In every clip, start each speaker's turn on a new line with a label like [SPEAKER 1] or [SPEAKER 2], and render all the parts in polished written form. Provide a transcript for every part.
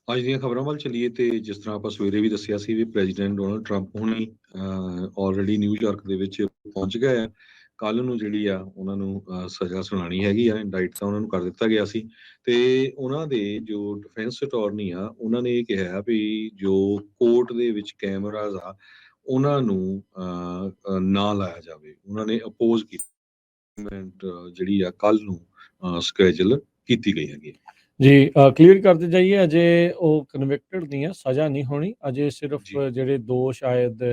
[SPEAKER 1] ਅੱਜ ਦੀਆਂ ਖਬਰਾਂ ਵੱਲ ਚੱਲੀਏ ਤੇ ਜਿਸ ਤਰ੍ਹਾਂ ਆਪਾਂ ਸਵੇਰੇ ਵੀ ਦੱਸਿਆ ਸੀ ਵੀ ਪ੍ਰੈਜ਼ੀਡੈਂਟ ਡੋਨਲਡ ਟਰੰਪ ਹੁਣੀ ਆਲਰੇਡੀ ਨਿਊਯਾਰਕ ਦੇ ਵਿੱਚ ਪਹੁੰਚ ਗਏ ਆ। ਕੱਲ ਨੂੰ ਜਿਹੜੀ ਆ ਉਹਨਾਂ ਨੂੰ ਸਜ਼ਾ ਸੁਣਾਣੀ ਹੈਗੀ ਆ। ਇੰਡਾਈਟ ਤਾਂ ਉਹਨਾਂ ਨੂੰ ਕਰ ਦਿੱਤਾ ਗਿਆ ਸੀ ਤੇ ਉਹਨਾਂ ਦੇ ਜੋ ਡਿਫੈਂਸ ਅਟਾਰਨੀ ਆ ਉਹਨਾਂ ਨੇ ਇਹ ਕਿਹਾ ਵੀ ਜੋ ਕੋਰਟ ਦੇ ਵਿੱਚ ਕੈਮਰਾਜ਼ ਆ ਉਹਨਾਂ ਨੂੰ ਨਾ ਲਾਇਆ ਜਾਵੇ। ਉਹਨਾਂ ਨੇ ਅਪੋਜ਼ ਕੀਤੀ ਜਿਹੜੀ ਆ ਕੱਲ ਨੂੰ ਸਕੇਜੂਲ ਕੀਤੀ ਗਈ ਹੈਗੀ।
[SPEAKER 2] ਜੀ ਕਲੀਅਰ ਕਰਦੇ ਜਾਈਏ, ਅਜੇ ਉਹ ਕਨਵਿਕਟਡ ਨਹੀਂ ਆ, ਸਜ਼ਾ ਨਹੀਂ ਹੋਣੀ, ਅਜੇ ਸਿਰਫ
[SPEAKER 1] ਜੀ
[SPEAKER 2] ਜਿਹੜੇ ਦੋ ਸ਼ਾਇਦ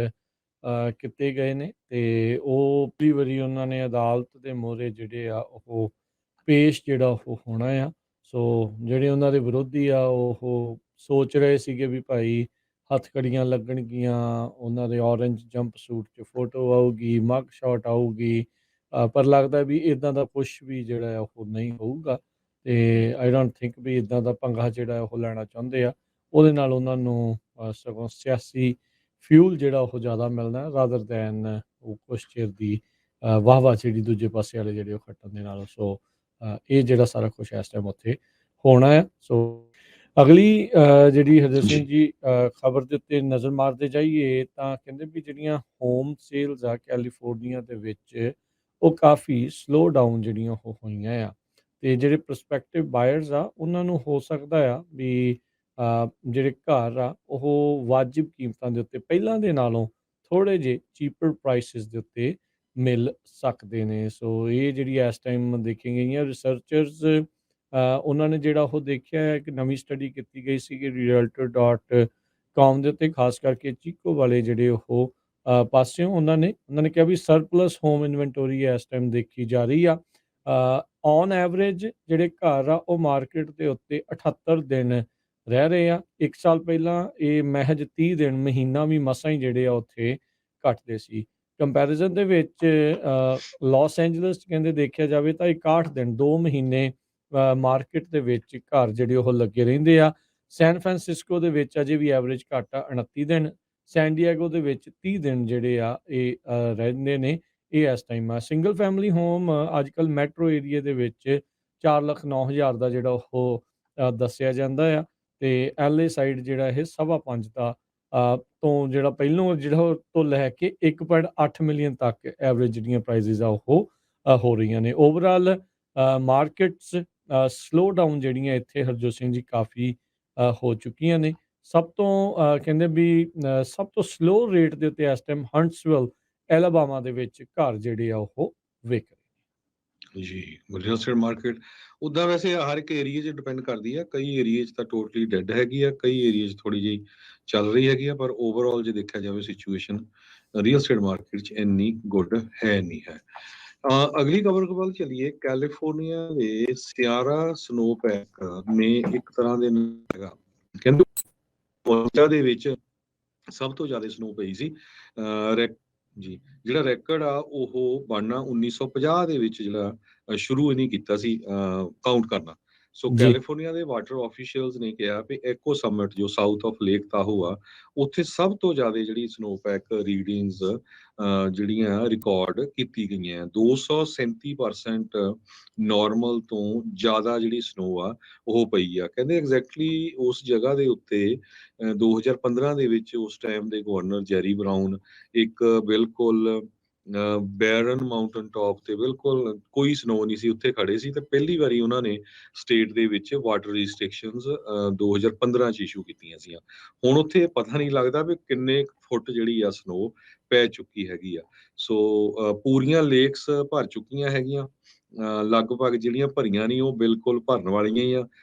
[SPEAKER 2] ਕੀਤੇ ਗਏ ਨੇ ਤੇ ਉਹ ਪਹਿਲੀ ਵਾਰੀ ਉਹਨਾਂ ਨੇ ਅਦਾਲਤ ਦੇ ਮੂਹਰੇ ਜਿਹੜੇ ਆ ਉਹ ਪੇਸ਼ ਜਿਹੜਾ ਉਹ ਹੋਣਾ ਆ। ਸੋ ਜਿਹੜੇ ਉਹਨਾਂ ਦੇ ਵਿਰੋਧੀ ਆ ਉਹ ਸੋਚ ਰਹੇ ਸੀਗੇ ਵੀ ਭਾਈ ਹੱਥਕੜੀਆਂ ਲੱਗਣਗੀਆਂ, ਉਹਨਾਂ ਦੇ ਔਰੰਜ ਜੰਪ ਸੂਟ 'ਚ ਫੋਟੋ ਆਊਗੀ, ਮੱਗ ਸ਼ਾਟ ਆਊਗੀ, ਪਰ ਲੱਗਦਾ ਵੀ ਇਦਾਂ ਦਾ ਕੁਛ ਵੀ ਜਿਹੜਾ ਆ ਉਹ ਨਹੀਂ ਹੋਊਗਾ ਤੇ ਆਈ ਡੋਂਟ ਥਿੰਕ ਵੀ ਇਦਾਂ ਦਾ ਪੰਗਾ ਜਿਹੜਾ ਉਹ ਲੈਣਾ ਚਾਹੁੰਦੇ ਆ। ਉਹਦੇ ਨਾਲ ਉਹਨਾਂ ਨੂੰ ਸਗੋਂ ਸਿਆਸੀ ਫਿਊਲ ਜਿਹੜਾ ਉਹ ਜ਼ਿਆਦਾ ਮਿਲਣਾ ਰਾਦਰ ਦੈਨ ਉਹ ਕੁਛ ਚਿਰ ਦੀ ਵਾਹਵਾ ਜਿਹੜੀ ਦੂਜੇ ਪਾਸੇ ਵਾਲੇ ਜਿਹੜੇ ਉਹ ਖੱਟਣ ਦੇ ਨਾਲ। ਸੋ ਇਹ ਜਿਹੜਾ ਸਾਰਾ ਕੁਛ ਇਸ ਟਾਈਮ ਉੱਥੇ ਹੋਣਾ ਹੈ। ਸੋ ਅਗਲੀ ਜਿਹੜੀ ਹਰਜੀਤ ਸਿੰਘ ਜੀ ਖਬਰ ਦੇ ਉੱਤੇ ਨਜ਼ਰ ਮਾਰਦੇ ਜਾਈਏ ਤਾਂ ਕਹਿੰਦੇ ਵੀ ਜਿਹੜੀਆਂ ਹੋਮ ਸੇਲਸ ਆ ਕੈਲੀਫੋਰਨੀਆ ਦੇ ਵਿੱਚ ਉਹ ਕਾਫੀ ਸਲੋ ਡਾਊਨ ਜਿਹੜੀਆਂ ਉਹ ਹੋਈਆਂ ਆ ਤੇ ਜਿਹੜੇ ਪ੍ਰੋਸਪੈਕਟਿਵ ਬਾਇਰਸ ਆ ਉਹਨਾਂ ਨੂੰ ਹੋ ਸਕਦਾ ਆ ਵੀ ਜਿਹੜੇ ਘਰ ਆ ਉਹ ਵਾਜਿਬ ਕੀਮਤਾਂ ਦੇ ਉੱਤੇ ਪਹਿਲਾਂ ਦੇ ਨਾਲੋਂ ਥੋੜ੍ਹੇ ਜਿਹੇ ਚੀਪਰ ਪ੍ਰਾਈਸਿਸ ਦੇ ਉੱਤੇ ਮਿਲ ਸਕਦੇ ਨੇ। ਸੋ ਇਹ ਜਿਹੜੀ ਇਸ ਟਾਈਮ ਦੇਖੀਆਂ ਗਈਆਂ ਰਿਸਰਚਰਸ ਉਹਨਾਂ ਨੇ ਜਿਹੜਾ ਉਹ ਦੇਖਿਆ ਹੈ, ਇੱਕ ਨਵੀਂ ਸਟੱਡੀ ਕੀਤੀ ਗਈ ਸੀ realtor.com ਦੇ ਉੱਤੇ, ਖਾਸ ਕਰਕੇ ਚੀਕੋ ਵਾਲੇ ਜਿਹੜੇ ਉਹ ਪਾਸਿਓਂ ਉਹਨਾਂ ਨੇ ਕਿਹਾ ਵੀ ਸਰਪਲਸ ਹੋਮ ਇਨਵੈਂਟੋਰੀ ਇਸ ਟਾਈਮ ਦੇਖੀ ਜਾ ਰਹੀ ਆ। ਔਨ ਐਵਰੇਜ ਜਿਹੜੇ ਘਰ ਆ ਉਹ ਮਾਰਕੀਟ ਦੇ ਉੱਤੇ 78 ਦਿਨ ਰਹਿ ਰਹੇ ਆ। 1 ਸਾਲ ਪਹਿਲਾਂ ਇਹ ਮਹਿਜ 30 ਦਿਨ, ਮਹੀਨਾ ਵੀ ਮਸਾਂ ਹੀ ਜਿਹੜੇ ਆ ਉੱਥੇ ਘਟਦੇ ਸੀ। ਕੰਪੈਰੀਜ਼ਨ ਦੇ ਵਿੱਚ ਲਾਸ ਐਂਜਲਸ 'ਚ ਕਹਿੰਦੇ ਦੇਖਿਆ ਜਾਵੇ ਤਾਂ 61 ਦਿਨ, 2 ਮਹੀਨੇ ਮਾਰਕੀਟ ਦੇ ਵਿੱਚ ਘਰ ਜਿਹੜੇ ਉਹ ਲੱਗੇ ਰਹਿੰਦੇ ਆ। ਸੈਨ ਫਰਾਂਸਿਸਕੋ ਦੇ ਵਿੱਚ ਅਜੇ ਵੀ ਐਵਰੇਜ ਘੱਟ ਆ 29 ਦਿਨ। ਸੈਨ ਡਿਏਗੋ ਦੇ ਵਿੱਚ 30 ਦਿਨ ਜਿਹੜੇ ਆ ਇਹ ਰਹਿੰਦੇ ਨੇ। ਇਹ ਇਸ ਟਾਈਮ ਆ ਸਿੰਗਲ ਫੈਮਿਲੀ ਹੋਮ ਅੱਜ ਕੱਲ੍ਹ ਮੈਟਰੋ ਏਰੀਏ ਦੇ ਵਿੱਚ 4,09,000 ਦਾ ਜਿਹੜਾ ਉਹ ਦੱਸਿਆ ਜਾਂਦਾ ਆ ਤੇ ਐਲਏ ਸਾਈਡ ਜਿਹੜਾ ਇਹ 5.5 ਦਾ ਤੋਂ ਜਿਹੜਾ ਪਹਿਲੋਂ ਜਿਹੜਾ ਉਹ ਤੋਂ ਲੈ ਕੇ 1.8 ਮਿਲੀਅਨ ਤੱਕ ਐਵਰੇਜ ਜਿਹੜੀਆਂ ਪ੍ਰਾਈਸਿਸ ਆ ਉਹ ਹੋ ਰਹੀਆਂ ਨੇ। ਓਵਰਆਲ ਮਾਰਕੀਟਸ ਸਲੋ ਡਾਊਨ ਜਿਹੜੀਆਂ ਇੱਥੇ ਹਰਜੋਤ ਸਿੰਘ ਜੀ ਕਾਫੀ ਹੋ ਚੁੱਕੀਆਂ ਨੇ। ਸਭ ਤੋਂ ਕਹਿੰਦੇ ਵੀ ਸਭ ਤੋਂ ਸਲੋ ਰੇਟ ਦੇ ਉੱਤੇ ਇਸ ਟਾਈਮ ਹੰਟਸਵਿਲ ਐਲਾਬਾਮਾ ਦੇ ਵਿੱਚ ਘਰ ਜਿਹੜੇ ਆ ਉਹ ਵਿਕ ਰਹੇ
[SPEAKER 1] ਜੀ। ਰੀਅਲ ਸਟੇਟ ਮਾਰਕੀਟ ਉੱਦਾਂ ਵੈਸੇ ਹਰ ਇੱਕ ਏਰੀਏ 'ਚ ਡਿਪੈਂਡ ਕਰਦੀ ਆ। ਕਈ ਏਰੀਏ 'ਚ ਤਾਂ ਟੋਟਲੀ ਡੈਡ ਹੈਗੀ ਆ, ਕਈ ਏਰੀਏ 'ਚ ਥੋੜੀ ਜਿਹੀ ਚੱਲ ਰਹੀ ਹੈਗੀ ਆ, ਪਰ ਓਵਰਆਲ ਜੇ ਦੇਖਿਆ ਜਾਵੇ ਸਿਚੁਏਸ਼ਨ ਰੀਅਲ ਸਟੇਟ ਮਾਰਕੀਟ 'ਚ ਇੰਨੀ ਗੁੱਡ ਹੈ ਨਹੀਂ ਹੈ। ਅਗਲੀ ਖਬਰ ਵੱਲ ਚੱਲੀਏ। ਕੈਲੀਫੋਰਨੀਆ ਦੇ ਸਿਆਰਾ ਸਨੋ ਪੈਕ ਨੇ ਇੱਕ ਤਰ੍ਹਾਂ ਦੇ ਹੈਗਾ, ਕਹਿੰਦੇ ਪਹੁੰਚਾ ਦੇ ਵਿੱਚ ਸਭ ਤੋਂ ਜ਼ਿਆਦਾ ਸਨੋ ਪਈ ਸੀ। ਜੀ ਜਿਹੜਾ ਰੈਕਡ ਆ ਉਹ ਬਣਨਾ 1950 ਦੇ ਵਿੱਚ ਜਿਹੜਾ ਸ਼ੁਰੂ ਇਹਨੇ ਕੀਤਾ ਸੀ ਕਾਊਂਟ ਕਰਨਾ। ਸੋ
[SPEAKER 2] ਜੀ
[SPEAKER 1] ਕੈਲੀਫੋਰਨੀਆ ਦੇ ਵਾਟਰ ਆਫੀਸ਼ੀਅਲਸ ਨੇ ਕਿਹਾ ਵੀ ਐਕੋ ਸਮਿਟ ਜੋ ਸਾਊਥ ਆਫ ਲੇਕ ਤਾਹੋ ਆ, ਉੱਥੇ ਸਭ ਤੋਂ ਜ਼ਿਆਦਾ ਜਿਹੜੀ ਸਨੋ ਪੈਕ ਰੀਡਿੰਗਸ ਜਿਹੜੀਆਂ ਰਿਕਾਰਡ ਕੀਤੀ ਗਈਆਂ 237% ਨਾਰਮਲ ਤੋਂ ਜ਼ਿਆਦਾ ਜਿਹੜੀ ਸਨੋ ਆ ਉਹ ਪਈ ਆ। ਕਹਿੰਦੇ ਐਗਜ਼ੈਕਟਲੀ ਉਸ ਜਗ੍ਹਾ ਦੇ ਉੱਤੇ 2015 ਦੇ ਵਿੱਚ ਉਸ ਟਾਈਮ ਦੇ ਗਵਰਨਰ ਜੈਰੀ ਬਰਾਊਨ ਇੱਕ ਬਿਲਕੁਲ ਬੈਰਨ ਮਾਊਂਟਨ ਟੌਪ ਤੇ ਬਿਲਕੁਲ ਕੋਈ ਸਨੋ ਨਹੀਂ ਸੀ, ਉੱਥੇ ਖੜੇ ਸੀ ਤੇ ਪਹਿਲੀ ਵਾਰੀ ਉਹਨਾਂ ਨੇ ਸਟੇਟ ਦੇ ਵਿੱਚ ਵਾਟਰ ਰਿਸਟ੍ਰਿਕਸ਼ਨਸ 2015 ਚ ਇਸ਼ੂ ਕੀਤੀਆਂ ਸੀ। ਹੁਣ ਉੱਥੇ ਪਤਾ ਨਹੀਂ ਲੱਗਦਾ ਵੀ ਕਿੰਨੇ ਫੁੱਟ ਜਿਹੜੀ ਆ ਸਨੋ ਪੈ ਚੁੱਕੀ ਹੈਗੀ ਆ। ਸੋ ਪੂਰੀਆਂ ਲੇਕਸ ਭਰ ਚੁੱਕੀਆਂ ਹੈਗੀਆਂ, ਲਗਭਗ ਜਿਹੜੀਆਂ ਭਰੀਆਂ ਨਹੀਂ ਉਹ ਬਿਲਕੁਲ ਭਰਨ ਵਾਲੀਆਂ ਹੀ ਆ